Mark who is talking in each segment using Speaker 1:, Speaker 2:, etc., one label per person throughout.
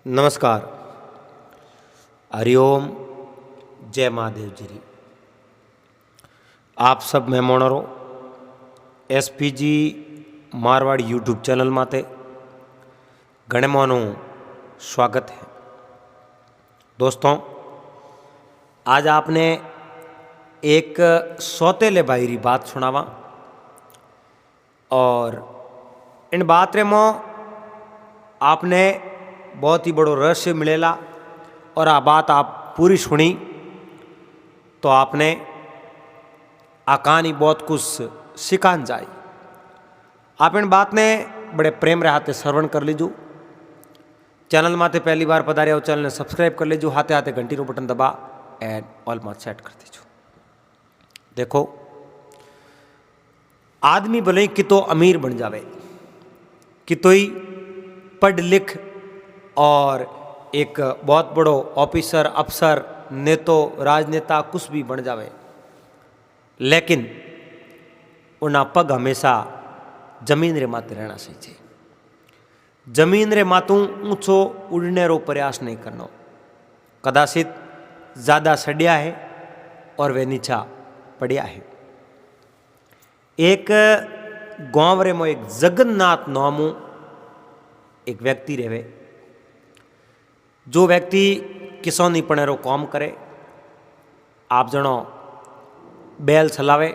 Speaker 1: नमस्कार। हरिओम। जय महादेव जी। आप सब मेहमानों एसपीजी मारवाड़ यूट्यूब चैनल माते घणे मानू स्वागत है। दोस्तों, आज आपने एक सौतेले भाई री बात सुनावा और इन बात रे में आपने बहुत ही बड़ो रहस्य मिलेला और आ बात आप पूरी सुनी तो आपने आ कहानी बहुत कुछ सिखान जाए। आप इन बात ने बड़े प्रेम रे हाथे श्रवण कर लीजो। चैनल माते पहली बार पधारे हो चैनल ने सब्सक्राइब कर लीजो, हाथे हाथे घंटी रो बटन दबा एंड ऑल मात सेट कर दीजो। देखो, आदमी भले ही कितो अमीर बन जावे, कितो ही पढ़ लिख और एक बहुत बड़ो ऑफिसर, अफसर, नेतो, राजनेता कुछ भी बन जावे, लेकिन उना पग हमेशा जमीन रे माते रहना चाहिए। जमीन रे मातू ऊंचो उड़ने रो प्रयास नहीं करनो। कदाचित ज़्यादा सड़िया है और वे नीचा पड़िया है। एक गांव रे में एक जगन्नाथ नामू एक व्यक्ति रहे। जो व्यक्ति किसानी पनेरो काम करे, आप जनो बैल चलावे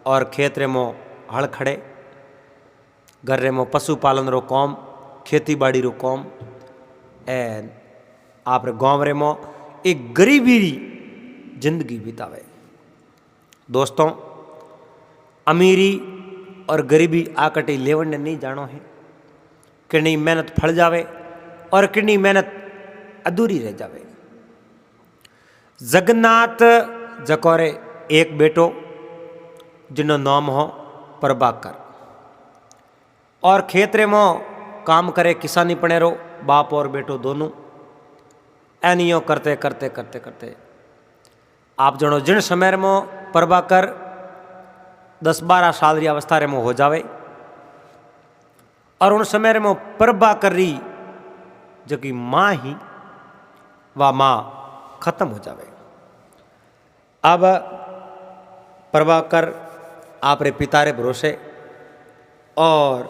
Speaker 1: और खेत रे मो हल खड़े, घर रे मो पशुपालन रो काम, खेती बाड़ी रो काम एंड आप रे गांव रे मो एक गरीबी री जिंदगी बितावे। दोस्तों, अमीरी और गरीबी आकटी लेवन ने नहीं जानो है। कितनी मेहनत फल जावे और कितनी मेहनत अधूरी रह जावे। जगन्नाथ जकोरे एक बेटो जिनो नाम हो प्रभाकर और खेतरे में काम करे, किसानी पनेरो बाप और बेटो दोनों एनियो करते करते करते करते आप जनो जिन समय में प्रभाकर 10-12 साल की अवस्था रे में हो जावे और उन समय में प्रभाकर री जो कि माँ ही वह माँ खत्म हो जावे। अब प्रभाकर आप रे पिता रे भरोसे और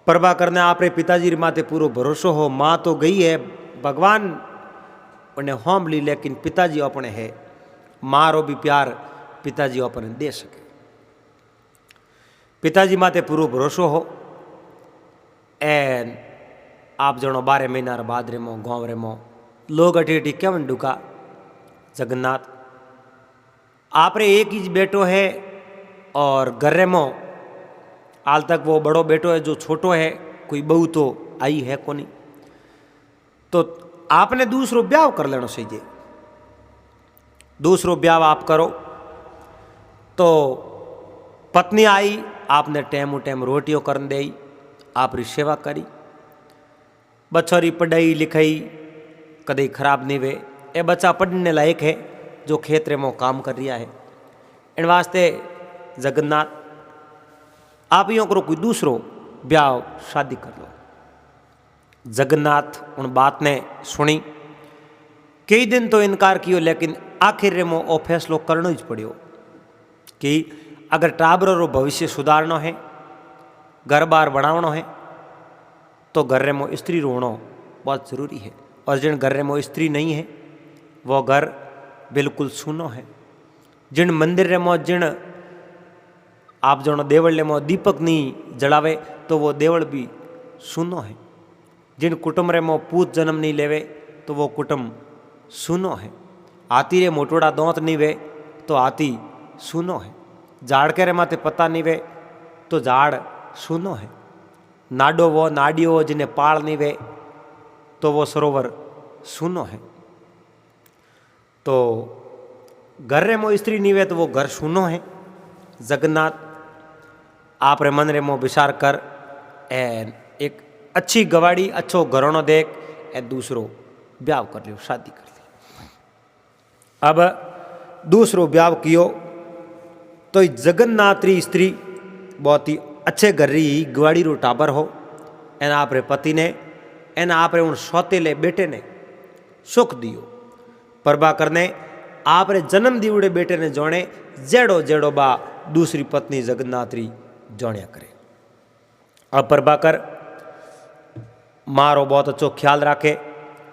Speaker 1: प्रभाकर ने आप रे पिताजी रे माते पूरो भरोसो हो। माँ तो गई है, भगवान उन्हें होम ली, लेकिन पिताजी अपने है। माँ रो भी प्यार पिताजी अपने दे सके। पिताजी माते पूरो भरोसो हो एन आप जनो 12 महीना बाद रे मो गाँव रे मो लोग अठी अठी केवन डुका। जगन्नाथ आप रे एक ही बेटो है और घर रे मो हाल तक वो बड़ो बेटो है, जो छोटो है, कोई बहू तो आई है कोनी। तो आपने दूसरो ब्याह कर लेना चाहिए। दूसरो ब्याह आप करो तो पत्नी आई, आपने टाइम टाइम रोटियों करन दे, आप री सेवा करी, बच्चों पढ़ाई लिखाई कदे खराब नहीं वे। ये बच्चा पढ़ने लायक है जो खेत रे में काम कर रिया है। इन वास्ते जगन्नाथ आप यो करो कोई दूसरो ब्याह शादी कर लो। जगन्नाथ उन बात ने सुनी, कई दिन तो इनकार कियो, लेकिन आखिर रे में वो फैसलो करना ही पड़ो कि अगर टाबर रो भविष्य सुधारना है, घर बार बनावनो है, तो घर रे में स्त्री रोनो बहुत ज़रूरी है। और जिन घर में स्त्री नहीं है वो घर बिल्कुल सुनो है। जिन मंदिर रे में जिन आप जनो देवल में दीपक नहीं जलावे तो वो देवल भी सुनो है। जिन कुटुंब रे में पूत जन्म नहीं लेवे तो वो कुटुंब सुनो है। हाथी रे मोटोड़ा दांत नहीं वे तो हाथी सुनो है। झाड़ के रे माते पत्ता नहीं वे तो झाड़ सुनो है। नाडो वो नाडियो वो जिन्हें पाल नहीं वे तो वो सरोवर सुनो है। तो घर रे मो स्त्री नहीं वे तो वो घर सुनो है। जगन्नाथ आप रे मन रे मो विचार कर एन एक अच्छी गवाड़ी, अच्छो घरोनो देख ए दूसरो ब्याह कर लियो, शादी कर ली। अब दूसरो ब्याह कियो तो जगन्नाथ री स्त्री बहुत ही अच्छे घर री गवाड़ी रो टाबर हो एन आप रे पति ने एने आपरे उन सौतेले बेटे ने सुख दियो। प्रभाकर ने आपरे जन्म दीवड़े बेटे ने जोणे जेड़ो जेड़ो बा दूसरी पत्नी जगन्नाथरी जोण्या करे। अब प्रभाकर माँ रो बहुत अच्छो ख्याल रखे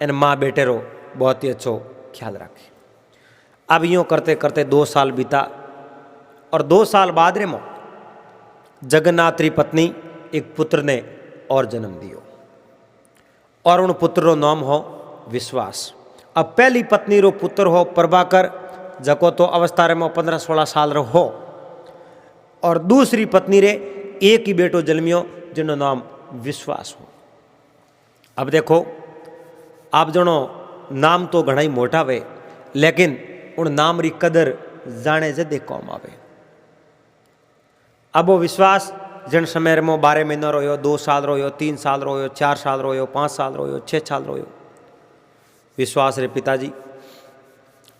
Speaker 1: एन माँ बेटे रो बहुत ही अच्छो ख्याल रखे। अब यूँ करते करते 2 साल बीता और 2 साल बाद रे मो जगन्नाथ री पत्नी एक पुत्र ने और जन्म दियो और उन पुत्र रो नाम हो विश्वास। अब पहली पत्नी रो पुत्र हो प्रभाकर जको तो अवस्था रे मो 15-16 साल रो हो और दूसरी पत्नी रे एक ही बेटो जन्मियो जिनो नाम विश्वास हो। अब देखो आप जनो नाम तो घना ही मोटा वे लेकिन उन नाम री कदर जाने जदे कौम आवे। अब वो विश्वास जन समय में 12 महीना रोयो, 2 साल रोयो, 3 साल रोयो, 4 साल रोयो, 5 साल रोयो, 6 साल रोयो। विश्वास रे पिताजी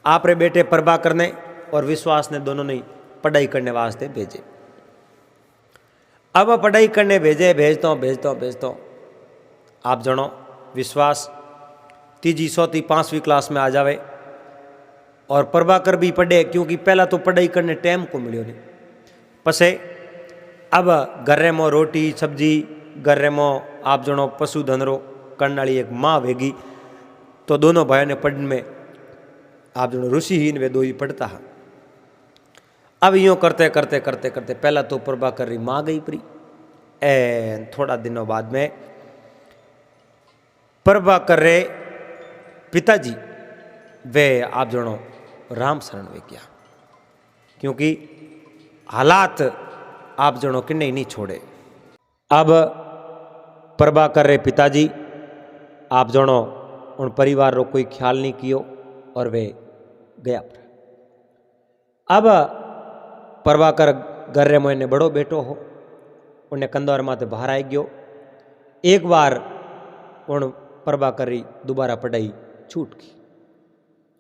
Speaker 1: आप रे बेटे प्रभाकर ने और विश्वास ने दोनों ने पढ़ाई करने वास्ते भेजे। अब पढ़ाई करने भेजता आप जनो विश्वास 3જી 4જી 5वीं क्लास में आ जावे और प्रभाकर भी पढ़े क्योंकि पहला तो पढ़ाई करने टाइम को मिलो नहीं। पसे अब घर में रोटी सब्जी घर में आप जनो पशुधन रो करने वाली एक माँ वेगी तो दोनों भाइयों ने पढ़ने में आप जनो ऋषिहीन वे दो ही पढ़ता है। अब यूँ करते करते करते करते पहला तो प्रभाकर री माँ गई परी एन थोड़ा दिनों बाद में प्रभाकर रे पिताजी वे आप जनो राम शरण वे गया क्योंकि हालात आप जनो किन्ने नहीं छोड़े। अब प्रभाकर रे पिताजी आप जनो उन परिवार रो कोई ख्याल नहीं कियो और वे गया। अब प्रभाकर घर रे मोने बड़ो बेटो हो उन्हें कंदौर माते बाहर आई गयो। एक बार उन प्रभाकर री दोबारा पढ़ाई छूट गई।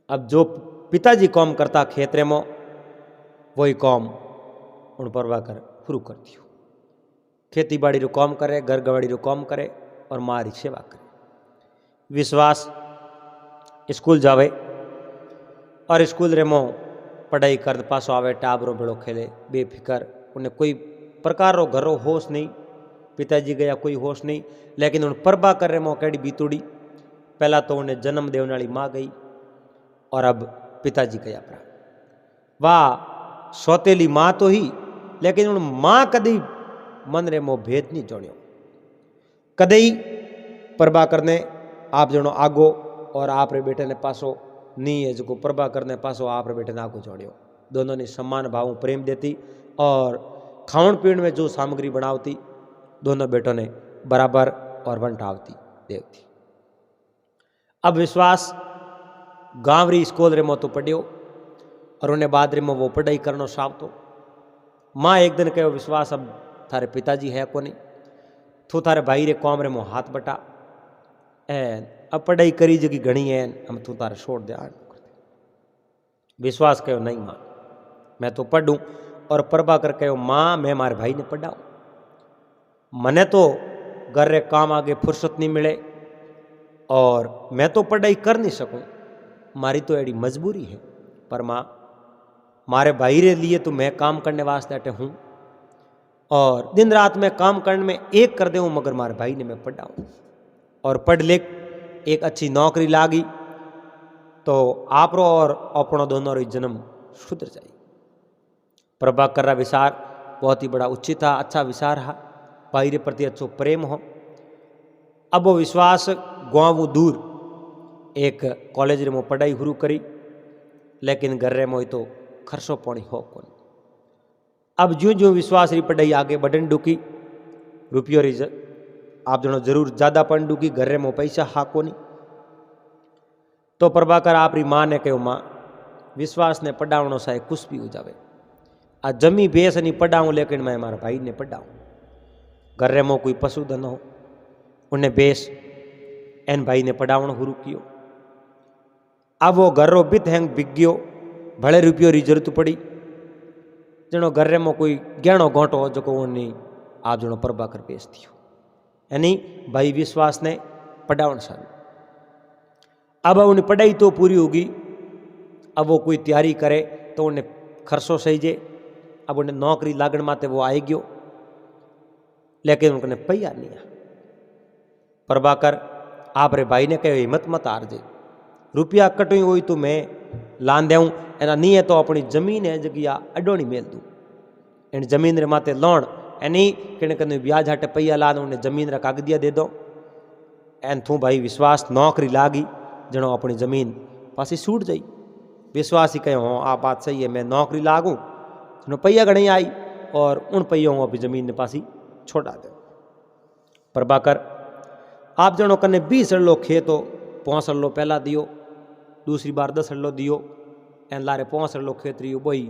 Speaker 1: अब जो पिताजी काम करता खेतरे में वही काम उन प्रभाकर शुरू कर दियो। खेती बाड़ी रो काम करे, घर गवाड़ी रो काम करे और माँ री सेवा करे। विश्वास स्कूल जावे और स्कूल रे मो पढ़ाई कर पासो आवे, टाबरो भेड़ो खेले बेफिकर। उन्हें कोई प्रकार रो घरों होश नहीं, पिताजी गया कोई होश नहीं। लेकिन उन प्रभाकर रे मो केड़ी बीतुड़ी पहला तो उन्हें जन्म देने वाली माँ गई और अब पिताजी गया परा। वाह सौतेली माँ तो ही लेकिन उन माँ कदी मन रे मो भेद नहीं जोड़ियो। कदई प्रभाकर ने आप जनो आगो और आप रे बेटे ने पासो नहीं है जो प्रभाकर ने पासो आप रे बेटे ने आगो जोड़ियो। दोनों ने समान भाव प्रेम देती और खावन पीण में जो सामग्री बनावती दोनों बेटों ने बराबर और वंटावती देवती। अब विश्वास गांव री स्कूल रे मो तो पढ़ियो और उन्हें बाद रे मो वो पढ़ाई करनो सावतो। माँ एक दिन कहो विश्वास अब थारे पिताजी है को नहीं तो थारे भाई रे कौम रे मो हाथ बटा एन अब पढ़ाई करी जगी घनी है हम तू तारे छोड़ दे। विश्वास कहो नहीं माँ मैं तो पढ़ूं और प्रभाकर कहो माँ मैं मारे भाई ने पढ़ाऊं। मने तो घर रे काम आगे फुर्सत नहीं मिले और मैं तो पढ़ाई कर नहीं सकूं, मारी तो एडी मजबूरी है। पर माँ मारे भाई रे लिए तो मैं काम करने वास्ते अटे हूँ और दिन रात में काम करने में एक कर दूँ मगर मारे भाई ने मैं पढ़ाऊँ और पढ़ लिख एक अच्छी नौकरी लागी तो आप रो और अपनो दोनों रो जन्म सुधर जाए। प्रभाकर रा विचार बहुत ही बड़ा उचित था, अच्छा विचार है, भाई रे प्रति अच्छो प्रेम हो। अब वो विश्वास गाँव दूर एक कॉलेज रे मो पढ़ाई शुरू करी लेकिन घर रे मोई तो खर्चो पानी हो कौन। अब ज्यों ज्यों विश्वास री पढ़ाई आगे बढ़न डूकी रुपयो री आप जनो जरूर ज़्यादा पढ़ डूकी घर रे मो पैसा हा कोनी तो प्रभाकर आप री माँ ने कहो माँ विश्वास ने पढ़ावनो साहे कुछ भी हो जावे आ जमी बेस नहीं पढ़ाऊँ लेकिन मैं मारा भाई ने पढ़ाऊँ। घर रे मो कोई पशुधन हो उन्हें बेस एन भाई ने पढ़ावनो शुरू कियो। अब वो घर रो बित हैंग बिक गयो, भले रुपयो री जरूरत पड़ी जनो घर रे मो कोई गहणो गोटो जो को नहीं आप जनो प्रभाकर बेच दियो। यानी भाई विश्वास ने पढ़ावण सारू। अब उन्हें पढ़ाई तो पूरी होगी, अब वो कोई तैयारी करे तो उन्हें खर्चो सही जे, अब उन्हें नौकरी लागण माते वो आए गयो, लेकिन उनने पैया नहीं आ। प्रभाकर आप रे भाई ने कहो हिम्मत मत हार जे, रुपया कटोई हुई तो मैं लान देऊँ, एना नहीं है तो अपनी जमीन है जगह अडोनी मेल दूँ। इन जमीन रे माते लोन एनी कहने कहने ब्याज हटे पैया लान उन्हें जमीन रा कागदिया दे दो। एन थू भाई विश्वास नौकरी लागी जनो अपनी जमीन पासी छूट जाई। विश्वास ही कहो हाँ आ बात सही है, मैं नौकरी लागू जनो पैया घणी आई और उन पैयों अपनी जमीन ने पासी छोड़ा दे। प्रभाकर आप जनो कने 20 अड़लो खेत हो, 5 अड़लो पहला दियो, दूसरी बार 10 अड़लो दियो, एन लारे 5 अड़लो खेत रही वही।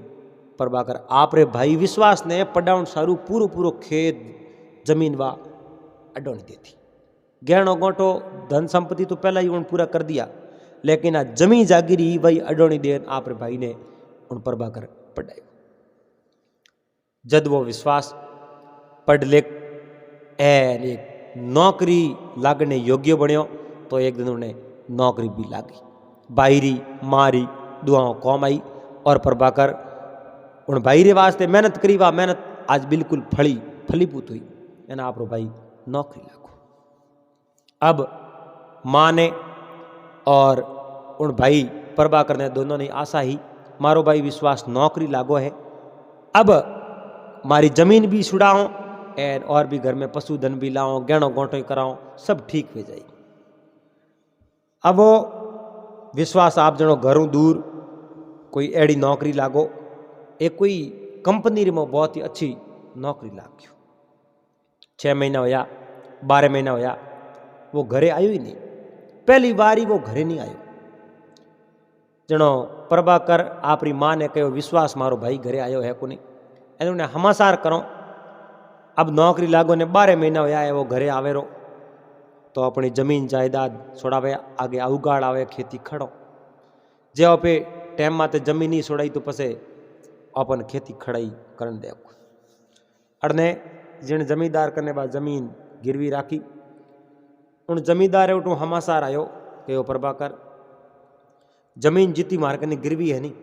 Speaker 1: प्रभाकर आप रे भाई विश्वास ने पढ़ाउन सारू पूरो पूरो खेत जमीन वा अडोनी देती। गहनो गोटो धन संपत्ति तो पहला ही उन पूरा कर दिया, लेकिन आ जमी जागिरी वही अडोनी देन आप रे भाई ने उन प्रभाकर पढ़ाई। जद वो विश्वास पढ़ लिख एन एक नौकरी लागने योग्य बन्यो तो एक दिन उन्हें नौकरी भी लागी। बाहरी मारी दुआओं कौम आई और प्रभाकर उन भाई रे वास्ते मेहनत करी, वा मेहनत आज बिल्कुल फलीभूत हुई, एना आप रो भाई नौकरी लागो। अब माँ ने और उन भाई प्रभाकर ने दोनों ने आशा ही मारो भाई विश्वास नौकरी लागो है, अब मारी जमीन भी छुड़ाओ एन और भी घर में पशुधन भी लाओ, गहनो गोटो कराओ, सब ठीक हो जाए। अब वो विश्वास आप जनो घरों दूर कोई एड़ी नौकरी लागो, एक कोई कंपनी में बहुत ही अच्छी नौकरी लाग गयो। 6 महीना होया, 12 महीना होया, वो घरे आयो ही नहीं। पहली बार ही वो घरे नहीं आयो। जनो प्रभाकर आपरी माँ ने कहो विश्वास मारो भाई घरे आयो है को नहीं, इन्होंने हमासार करो। अब नौकरी लागो ने 12 महीना होया है वो घरे आवे रो, तो अपनी जमीन जायदाद छोड़ावे आगे उगाड़ आवे खेती खड़ो। जे पे टाइम माते जमीन नहीं छोड़ाई तो पसे अपन खेती खड़ाई करन दे। अड़ने जिन जमींदार करने बाद जमीन गिरवी राखी, उन जमींदार उठू हमासार आयो कि वो प्रभाकर जमीन जीती मार कने गिरवी है नहीं,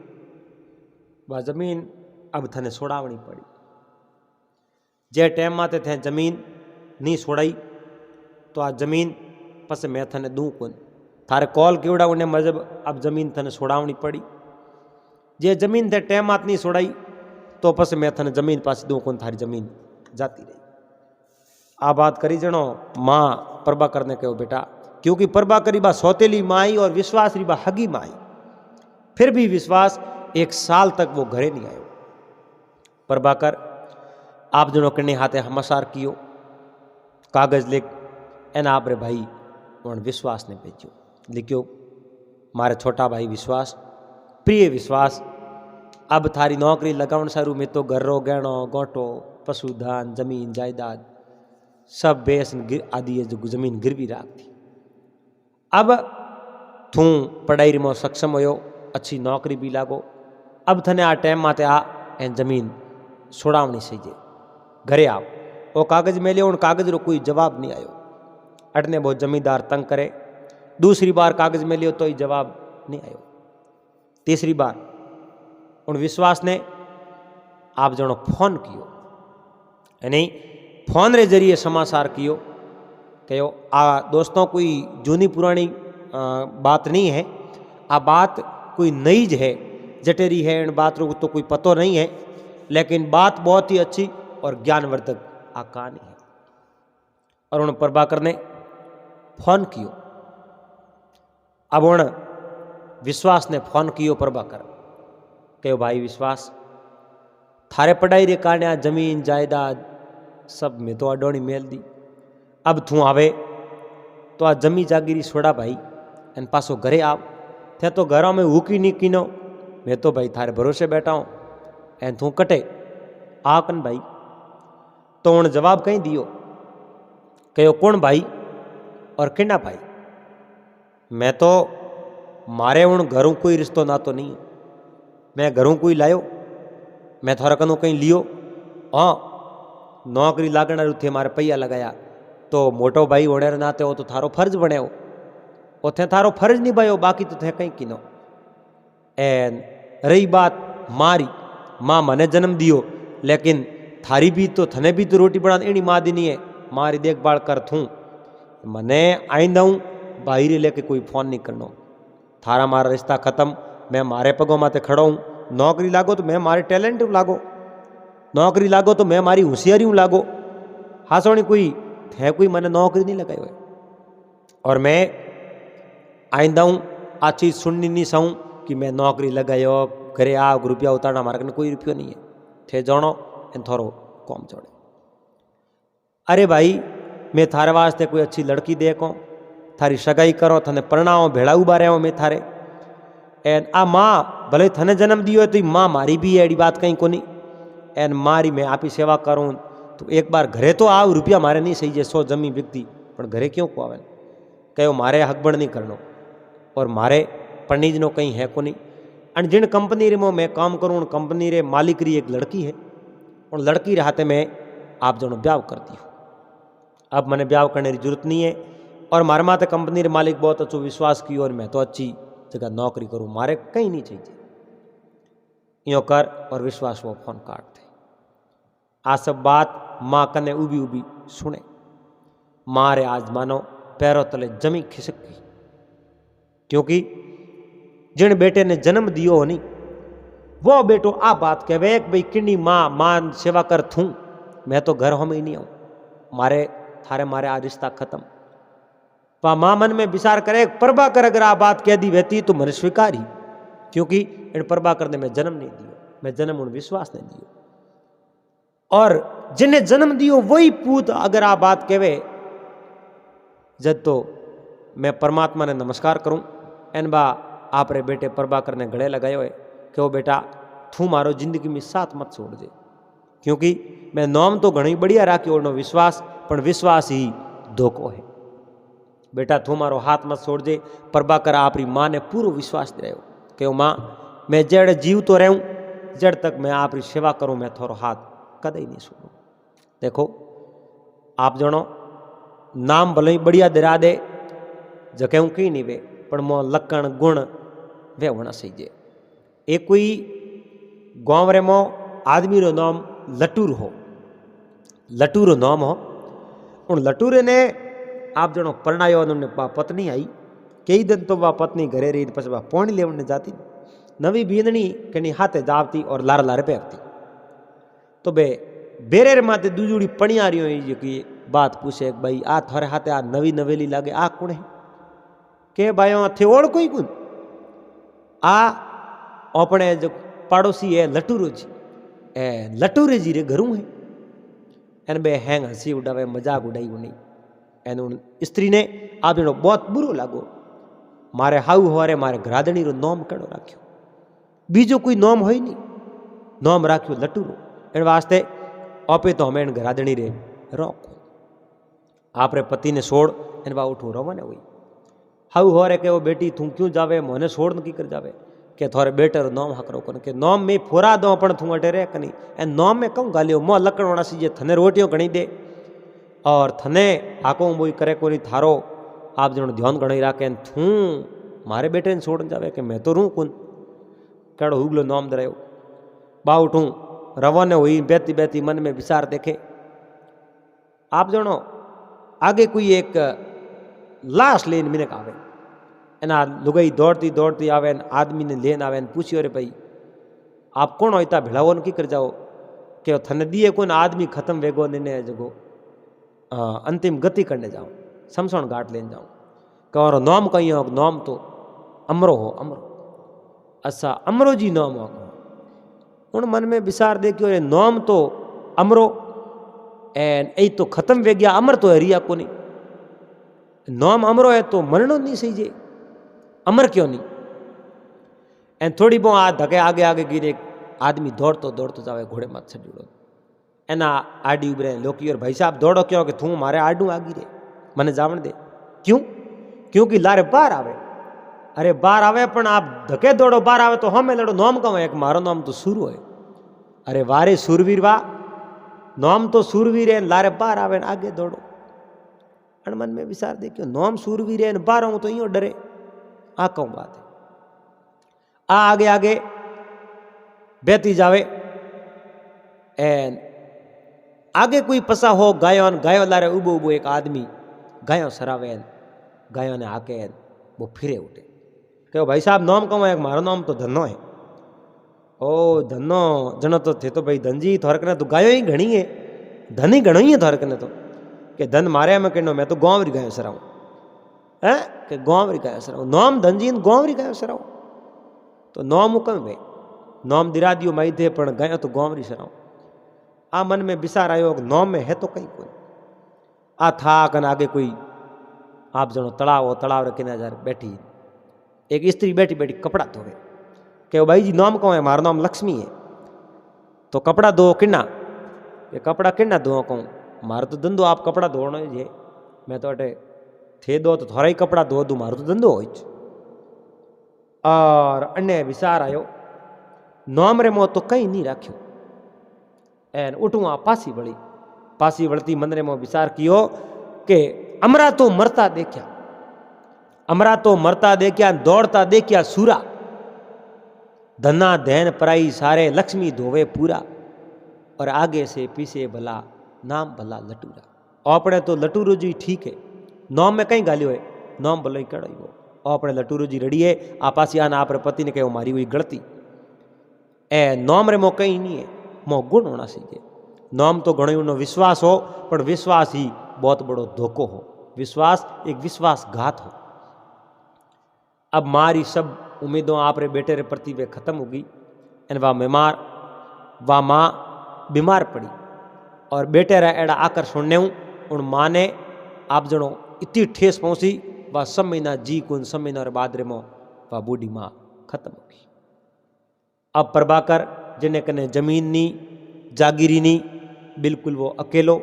Speaker 1: वह जमीन अब थने छोड़ावनी पड़ी। जे टाइम माते थे जमीन नहीं छोड़ाई तो आ जमीन पसे मैं थने दूँ कौन, थारे कॉल केवड़ा उन्हें मजब अब जमीन थने छोड़ावनी पड़ी। जे जमीन थे टाइम मात नहीं छोड़ाई तो पसे मैं थने जमीन पास दूँ कौन, थारी जमीन जाती रही। आ बात करी जनो माँ प्रभाकर ने कहो बेटा, क्योंकि प्रभाकर बा सौतेली माई और विश्वास री बा हगी माई, फिर भी विश्वास 1 साल तक वो घरे नहीं आयो। प्रभाकर आप जनो कने हाथे हमासार कियो, कागज लिख एना आप रे भाई उन विश्वास ने भेजो, लिखियो मारे छोटा भाई विश्वास, प्रिय विश्वास, अब थारी नौकरी लगाउन सारू में तो घर रो गहनो गोटो पशुधन जमीन जायदाद सब बेस आदि है जो जमीन गिरवी राख दी। अब तू पढ़ाई में सक्षम हो, अच्छी नौकरी भी लागो, अब थने आ टाइम माते आ एन जमीन छोड़ावनी सही जे, घरे आओ। वो कागज में लियो, उन कागज रो कोई जवाब नहीं आयो। अटने बहुत जमींदार तंग करे, दूसरी बार कागज में लियो तो ही जवाब नहीं आयो। तीसरी बार उन विश्वास ने आप जनो फोन कियो, यानी फोन रे जरिए समाचार कियो कहो आ दोस्तों कोई जूनी पुरानी बात नहीं है, आ बात कोई नई है जटेरी है, इन बात रो तो कोई पतो नहीं है, लेकिन बात बहुत ही अच्छी और ज्ञानवर्धक आ कहानी है। और उन प्रभाकर ने फोन कियो, अब उन विश्वास ने फोन कियो प्रभाकर कहो भाई विश्वास, थारे पढ़ाई रे कारण आ जमीन जायदाद सब में तो अडोनी मेल दी, अब तू आवे तो आ जमी जागीरी छोड़ा भाई एन पासो घरे आव, थे तो घरों में हुकी नहीं कीनो, मैं तो भाई थारे भरोसे बैठा हूँ, एन तू कटे आ कन भाई। तो उन जवाब कहीं दियो कहो कौन भाई और किना भाई, मैं तो मारे उन घरों कोई रिश्तो नातो नहीं, मैं घरों कोई लायो, मैं थोड़ा कनो कहीं लियो, हाँ नौकरी लागना थे मारे पैया लगाया, तो मोटो भाई होने नाते हो तो थारो फर्ज बण्यो, उथे थारो फर्ज निभायो, बाकी तो थे कहीं कीनो। एन रही बात मारी, माँ मने जन्म दियो, लेकिन थारी भी तो थने भी तो रोटी बना एनी माँ दी नहीं है, मारी देखभाल कर थूं, मने आईंदा हूँ बाहर लेके कोई फोन नहीं करनो। थारा मारा रिश्ता खत्म, मैं मारे पगों माते खड़ो हूँ। नौकरी लागो तो मैं मारे टैलेंट लागो, नौकरी लागो तो मैं मारी होशियारी हूँ लागो। हासोनी कोई थे कोई मैंने नौकरी नहीं लगाई हुई, और मैं आइंदा हूँ आ चीज़ सुननी नहीं सहूँ कि मैं नौकरी लगायो घरे आ रुपया उतारना, हमारे कने कोई रुपयो नहीं है। थे जानो इन थोरो कौम चढ़े। अरे भाई मैं थारे वास्ते कोई अच्छी लड़की देखो, थारी सगाई करो, थने परणाओ, भेड़ा उबा रहे हो मैं थारे। एन आ माँ भले थने जन्म दियो तो माँ मारी भी है, एडी बात कहीं को नहीं। एन मारी मैं आप ही सेवा करूँ तो एक बार घरे तो आव, रुपया मारे नहीं सही है 100 जमी व्यक्ति, पर घरे क्यों को आवे, कहो मारे हकबड़ नहीं करनो, और मारे पनीजनो कहीं है को नहीं। और जिन कंपनी रे मैं काम करूँ, कंपनी रे मालिक री एक लड़की है, उन लड़की रे हाथे में आप जनो ब्याह कर दियो। अब मैंने ब्याह करने की जरूरत नहीं है, और मारे माते कंपनी रे मालिक बहुत अच्छो विश्वास कियो, और मैं तो अच्छी जगह नौकरी करूँ, मारे कहीं नहीं चाहिए। यो कर और विश्वास वो फोन काट दे। आ सब बात माँ कने उबी उबी सुने। मारे आज मानो पैरों तले जमी खिसक गई, क्योंकि जिन बेटे ने जन्म दियो हो नहीं, वो बेटो आ बात कहे भाई किन्नी माँ मान सेवा कर थूं, मैं तो घर हम ही नहीं आऊं, मारे थारे मारे आ रिश्ता खत्म। पा माँ मन में विचार करे, प्रभाकर अगर आ बात कह दी रहती तो मैंने स्वीकार ही, क्योंकि इन प्रभाकर ने मैं जन्म नहीं दियो, मैं जन्म उन विश्वास नहीं दियो। और जिन्हें जन्म दियो वही पूत अगर आ बात कहे जब, तो मैं परमात्मा ने नमस्कार करूं। एन बा आप रे बेटे प्रभाकर ने गले लगायो है कि वो बेटा थू मारो जिंदगी में साथ मत छोड़ दे, क्योंकि मैं नौम तो घणी बढ़िया राखी और विश्वास, पर विश्वास ही धोखो है। बेटा थू मारो हाथ मत छोड़ दे। प्रभाकर आप री माँ ने पूरा विश्वास दे रहे कि माँ मैं जड़ जीव तो रहूं, जड़ तक मैं आप री सेवा करूं, मैं थोड़ा हाथ कदे ही नहीं छोड़ू। देखो आप जनो नाम भले ही बढ़िया दिरा दे, जगह कहीं नहीं वे, पर मो लकण गुण वे होना चाहिए। एक कोई गांव रे मो आदमी रो नाम लटूर हो, लटूर नाम हो। उन लटूरे ने आप जनो परणायो, उन्होंने पत्नी आई, कई दिन तो वह पत्नी घरे रही, पछ वह पानी लेवने जाती, नवी बींदनी कहीं हाथे जावती और लार लार पेवती। तो बे बेरे रे माते दूजूड़ी पणिया रही हुई जो कि बात पूछे भाई आ थारे हाथे आ नवी नवेली लागे, आ कौन है के भाई थे और कोई कुन आ अपने जो पड़ोसी है लटूरो जी, ए लटूरे जी रे घरों है। एन बे हैंग हंसी उड़ावे, मजाक उड़ाई उन्हीं। एन उन स्त्री ने आप जनो बहुत बुरो लागो, मारे हाउ हवारे मारे घरादणी रो नोम कड़ो राख्यो, बीजो कोई नोम हो ही नहीं, नोम राख्यो लटूरो। इन वास्ते आपे तो हमें घरादणी रे रोको, आप रे पति ने छोड़ इन बा उठो रहो ने हुई। हाउ हो रे के वो बेटी तू क्यों जावे, मोने छोड़ न की कर जावे, के थोड़े बेटे रो नोम हक रोको के नोम में फोरा दो पण तू अटे रे कनी। ए नोम में कहूँ गालियो मो लकड़ होना सी, थने रोटियों घणी दे और थने आको बोई करे कोई थारो आप जनो ध्यान घणी राखे, थू मारे बेटे ने छोड़ जावे कि मैं तो रू कुन कड़ो हुगलो नोम दरायो। बा उठूँ रवाने हुई, बेती बेती मन में विचार देखे। आप जनो आगे कोई एक लाश लेन मिनक आवे, एना लुगाई दौड़ती दौड़ती आवे, आदमी ने लेन आवे, पूछियो रे भाई आप कौन हो, इतना भिड़ाओ न की कर जाओ कि थने दिए कौन आदमी खत्म वेगो ने जगो अंतिम गति करने जाओ, शमशान घाट लेन जाओ। कहो नोम कहीं हो, नोम तो अमरो हो, अमरो। अच्छा अमरो जी नोम हो। उन मन में विचार देखियो रे नोम तो अमरो एन ए तो खत्म वे गया, अमर तो हरिया को नहीं। नोम अमरो है तो मरणो नहीं सही जे, अमर क्यों नहीं। एन थोड़ी बहुत आ धके आगे आगे गिरे, आदमी दौड़तो दौड़तो जावे, घोड़े मत छड़ो एना आडी उबरे लोकी और भाई साहब दौड़ो क्यों कि तू मारे आडू आगी रे, मने जावन दे। क्यों? क्योंकि लारे बार आवे। अरे बार आवे पण आप धके दौड़ो, बार आवे तो हमें लड़ो। नोम कहो एक मारो नोम तो सूर है। अरे वारे सूरवीर वाह, नोम तो सूरवीर है, लारे बार आवे आगे दौड़ो। अण मन में विचार देखियो नोम सूरवीर है बारो तो यो डरे आ कौन बात है। आ आगे आगे बेती जावे एन आगे कोई पसा हो गायों गायों लारे उबो उबो एक आदमी गायों सरावे गायों ने आके वो फिरे उठे कहो भाई साहब नाम कहूँ है मारो नाम तो धनो है। ओ धनो जनो तो थे तो भाई धनजी थोरकने तो गायों ही घनी है धन ही घणो ही है थोरकने तो कि धन मारे में कहनो मैं तो गांवरी गायों सराऊं है कि गांवरी गायों सराऊं नाम धनजी गांवरी गायों सराऊं तो नाम कम वे नाम दिरा दियो माई थे पण गायों तो गांवरी सराऊं। आ मन में विचार आयो नाम में है तो कहीं कोई आ था कन आगे कोई आप जनो तलाव रे किनारे जार बैठी एक स्त्री बैठी बैठी कपड़ा धोवे कहो भाई जी नाम कौन है मारो नाम लक्ष्मी है तो कपड़ा धो किन्ना ये कपड़ा किन्ना धो कहूँ मारो तो धंधो आप कपड़ा धोना है मैं तो अटे थे दो तो थोड़ा ही कपड़ा धो दूँ मारो तो धंधो हो। और अन्य विचार आयो नाम रे मो तो कहीं नहीं राख्यो एन उठूँ आ पासी वळती मन रे मो विचार कियो के अमरा तो मरता देखा दौड़ता देखा सूरा धना धैन पराई सारे लक्ष्मी धोवे पूरा और आगे से पीछे भला नाम भला लटूरा अपने तो लटूरो जी ठीक है नाम में कहीं गालियो है नाम भले ही कड़ाई हो अपने लटूरो जी रड़ी है आपासी आना आप पति ने कहो मारी हुई गलती ए नाम रे मो कहीं नहीं है मो गुण होना चाहिए नाम तो घणो उनो विश्वास हो पर विश्वास ही बहुत बड़ो धोखो हो विश्वास एक विश्वासघात हो। अब मारी सब उम्मीदों आप रे बेटे रे प्रति वे खत्म होगी एन वाह माँ बीमार पड़ी और बेटे रे एड़ा आकर सुनने उन माँ ने आप जनो इतनी ठेस पहुंची वह सब महीना जी कुन सब महीना और बाद रे मो वह बूढ़ी माँ खत्म होगी। अब प्रभाकर जिन्हें कने जमीन नी जागीरी नी बिल्कुल वो अकेलो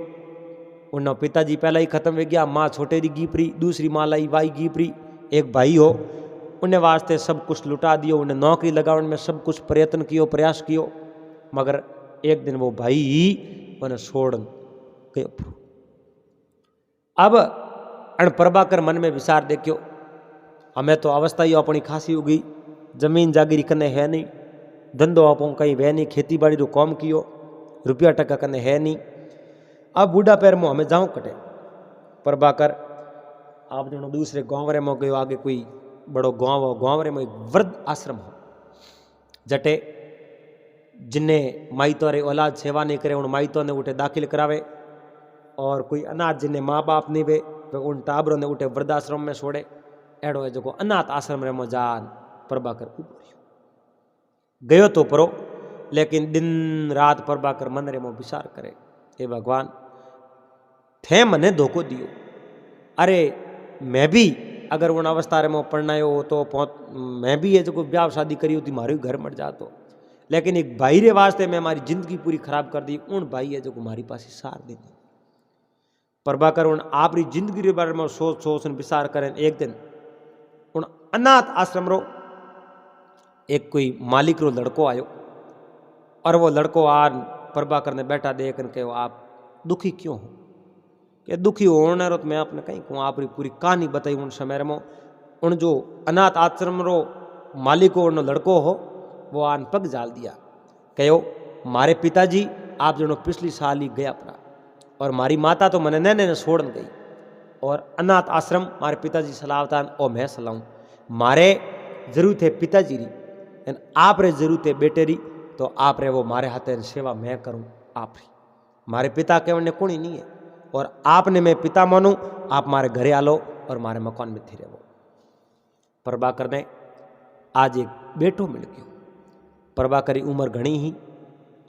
Speaker 1: उन पिताजी पहला ही खत्म हो गया माँ छोटे दी गीपरी दूसरी माँ लाई वाई गीपरी एक भाई हो उन्हें वास्ते सब कुछ लुटा दियो उन्हें नौकरी लगाने में सब कुछ प्रयत्न कियो प्रयास कियो मगर एक दिन वो भाई ही उन्हें छोड़ गयो। अब अण प्रभाकर मन में विचार देखियो हमें तो अवस्था ही अपनी खासी हो गई जमीन जागीरी कने है नहीं धंधो आपो कहीं वह नहीं खेती बाड़ी रो काम कियो रुपया टका कने है नहीं अब बूढ़ा पैर में हमें जाऊँ कटे प्रभाकर आप जनो दूसरे गाँव रे में गयो आगे कोई बड़ो गाँव हो गाँव रे में एक वृद्ध आश्रम हो जटे जिन्हें माइतो रे औलाद सेवा नहीं करे उन माइतो ने उठे दाखिल करावे और कोई अनाथ जिन्हें माँ बाप नहीं वे तो उन टाबरों ने उठे वृद्धाश्रम में छोड़े एड़ो है जो अनाथ आश्रम रे में जान प्रभाकर गयो तो परो लेकिन दिन रात प्रभाकर मन रे में विचार करे हे भगवान थे मने धोखो दियो अरे मैं भी अगर उन अवस्था रे में पढ़नायो हो तो मैं भी ये जो ब्याह शादी करी होती मारे घर मर जातो लेकिन एक भाई रे वास्ते मैं हमारी जिंदगी पूरी खराब कर दी उन भाई है जो हमारी पास सार दे दी प्रभाकर उन आपरी जिंदगी रे बारे में सोच सोच विचार करें एक दिन उन अनाथ आश्रम रो एक कोई मालिक रो लड़को आयो और वो लड़को आ प्रभाकर ने बैठा देख कहो आप दुखी क्यों हो कि दुखी होने रो तो मैं आपने कहीं कहूँ आप पूरी कहानी बताई उन समय में उन जो अनाथ आश्रम रो मालिक हो उन लड़को हो वो आन पग जाल दिया कहो मारे पिताजी आप जो पिछली साल ही गया पड़ा और मारी माता तो मैंने नैने छोड़न गई और अनाथ आश्रम मारे पिताजी सलाहतान और मैं सलाऊँ मारे जरूरत है पिताजी री आप रे जरूरत है बेटे री तो आप रे वो मारे हाथे सेवा मैं करूँ आप री मारे पिता के उन्हें कोई नहीं है और आपने मैं पिता मानूँ आप मारे घरे आलो और मारे मकान में थे रहो। प्रभाकर ने आज एक बेटो मिल गयो प्रभाकर की उम्र घनी ही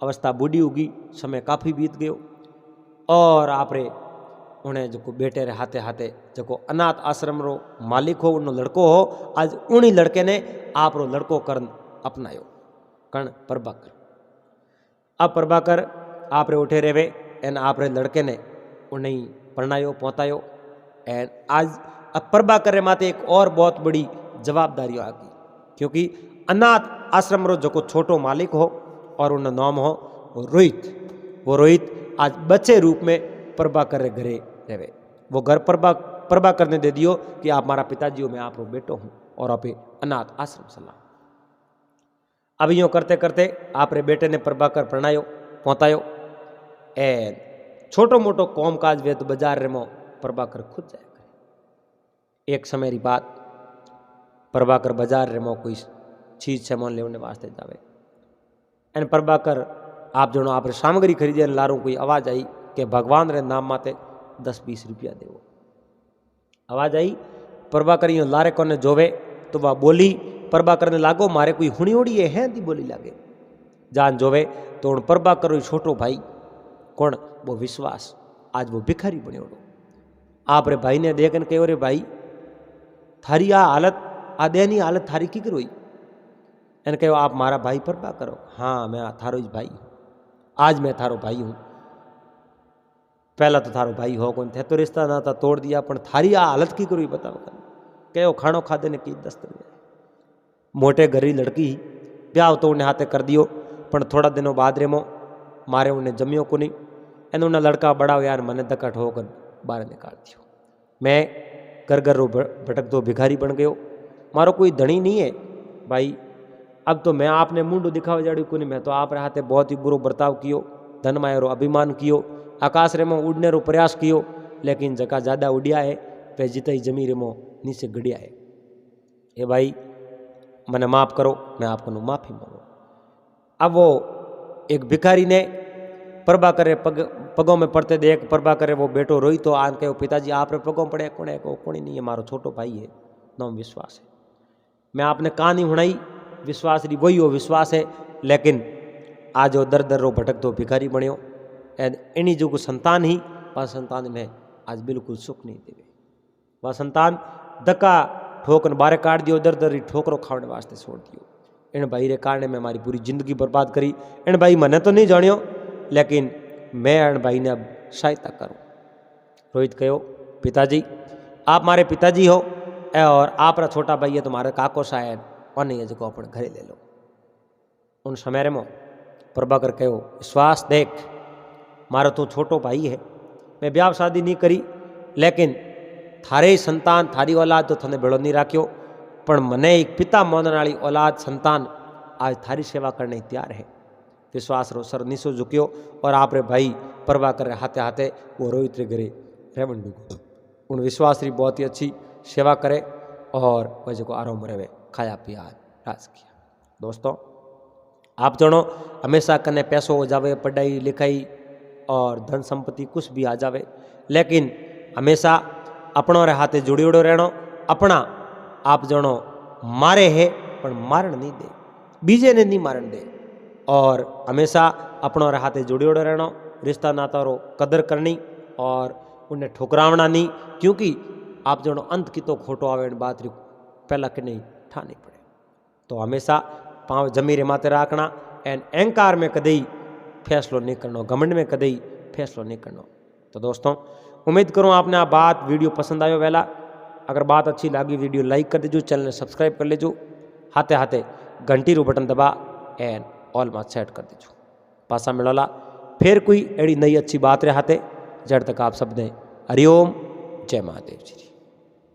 Speaker 1: अवस्था बूढ़ी होगी समय काफ़ी बीत गयो और आप रे उन्हें जो बेटे रे हाथे हाथे जो अनाथ आश्रम रो मालिक हो उन लड़को हो आज उन्हीं लड़के ने आप रो लड़को कर्ण अपनायो कर्ण प्रभाकर। अब प्रभाकर आप रे उठे रेवे एन आप रे लड़के ने उन्हें परणायो पहुँचायो एन आज अब प्रभाकर रे माते एक और बहुत बड़ी जवाबदारी आ गई क्योंकि अनाथ आश्रम रो जो छोटो मालिक हो और उन नाम हो रोहित वो रोहित आज बच्चे रूप में प्रभाकर रे घरे रहे वो घर प्रभाकर ने दे दियो कि आप मारा पिताजी हो, मैं आप रो बेटो हूँ और आप अनाथ आश्रम सलाह। अब यूँ करते करते आप रे बेटे ने प्रभाकर प्रणायो पहुँचायो ए छोटो मोटो कौम काज वे तो बाजार रे मो प्रभाकर खुद जाए। एक समय री बात, प्रभाकर बाजार रे मो कोई चीज सामान लेने वास्ते जावे एन प्रभाकर आप जनो आप सामग्री खरीदे लारू कोई आवाज आई कि भगवान रे नाम माते 10-20 रुपया देवो। आवाज आई, प्रभाकर यूँ लारे कोने जोवे तो वह बोली प्रभाकर ने लागो मारे कोई हुणी उड़ी है दी बोली लागे। जान जोवे तो उन प्रभाकर छोटो भाई कौन वो विश्वास आज वो भिखारी बने उड़ो। आप रे भाई ने देखन कहो रे भाई थारी आ हालत आ देनी हालत थारी की करोई। एन कहो आप मारा भाई प्रभाकर हो? हाँ मैं थारो ही भाई हूँ, आज मैं थारो भाई हूँ, पहला तो थारो भाई हो कौन थे तो रिश्ता ना था तोड़ दिया पर थारी आ हालत की करोई बताओ। कहो खानो खादे ने की दस्त मोटे घरी लड़की ब्याह तो उन्हें हाथे कर दियो पर थोड़ा दिनों बाद रेमो मारे उन्हें जमियो को नहीं एन उन्हें लड़का बड़ा हो यार मने धक्का ठोकर बाहर निकाल दियो। मैं घर घर रो भटक तो भिखारी बन गयो, मारो कोई धनी नहीं है भाई। अब तो मैं आपने मुंडू दिखावा जाड़ी को नहीं, मैं तो आप हाथे बहुत ही बुरो बर्ताव कियो, धन मायरो अभिमान कियो, आकाश रेमो उड़ने रो प्रयास कियो, लेकिन जका ज़्यादा उड़िया है पे जिते ही जमी रेमो नीचे गड़िया है। ये भाई मने माफ़ करो, मैं आपको माफ़ी मांगो। अब वो एक भिखारी ने प्रभाकर पगों में पड़ते देख प्रभाकर वो बेटो रोई तो आन कहो पिताजी आप रे पगों पड़े कौन है? कोई नहीं है, मारो छोटो भाई है, नाम विश्वास है। मैं आपने कहानी हुणाई विश्वास री वही हो विश्वास है, लेकिन आज वो दर दर रो भटक दो भिखारी बनियो एंड इन्हीं जो संतान ही वह संतान ने आज बिल्कुल सुख नहीं देवे। वह संतान धक्का ठोकर बारे काट दियो, दर दर ठोकरो खाने वास्ते छोड़ दियो। इन भाई रे कारण में हमारी पूरी जिंदगी बर्बाद करी। इन भाई मैंने तो नहीं जानियो, लेकिन मैं इन भाई ने अब सहायता करूँ। रोहित कहो पिताजी आप मारे पिताजी हो और आप रा छोटा भाई है तुम्हारे काको शायद और नहीं है जो अपने घरे ले लो। उन समय में प्रभाकर कहो विश्वास देख मारो तो छोटो भाई है, मैं ब्याह शादी नहीं करी, लेकिन थारे संतान थारी औलाद तो थने भेड़ो नहीं राख्यो, पर मने एक पिता मानने वाली औलाद संतान आज थारी सेवा करने तैयार है। विश्वास रो सर नीसो झुक्यो और आप रे भाई प्रभाकर हाथे हाथे वो रोहित रे घरे रेवन डूबो। उन विश्वास री बहुत ही अच्छी सेवा करे और वह को आराम रहे खाया पिया राज किया। दोस्तों आप जनो हमेशा कने पैसो हो जावे, पढ़ाई लिखाई और धन संपत्ति कुछ भी आ जावे, लेकिन हमेशा अपनों रे हाथे जुड़ियोड़ो रहनो। अपना आप जनो मारे है पर मारण नहीं दे, बीजे ने नहीं मारण दे, और हमेशा अपनों रे हाथे जुड़ियोड़ो रहनो। रिश्ता नाता रो कदर करनी और उन्हें ठुकरावना नहीं, क्योंकि आप जनो अंत की तो खोटो आवे बात री पहला के नहीं ठानी पड़े। तो हमेशा पाँव जमीरे माते राखना एंड अहंकार में कदई फैसलो नहीं करना, घमंड में कदई फैसलो नहीं करना। तो दोस्तों उम्मीद करूँ आपने आ बात वीडियो पसंद आयो वेला। अगर बात अच्छी लगी वीडियो लाइक कर दीजिए, चैनल सब्सक्राइब कर लीजिए, हाथे हाथे घंटी रू बटन दबा एंड ऑल में सेट कर दीजिए। पासा मिलोला फिर कोई एड़ी नई अच्छी बात रहे हाथे। जड़ तक आप सब ने हरिओम जय महादेव जी।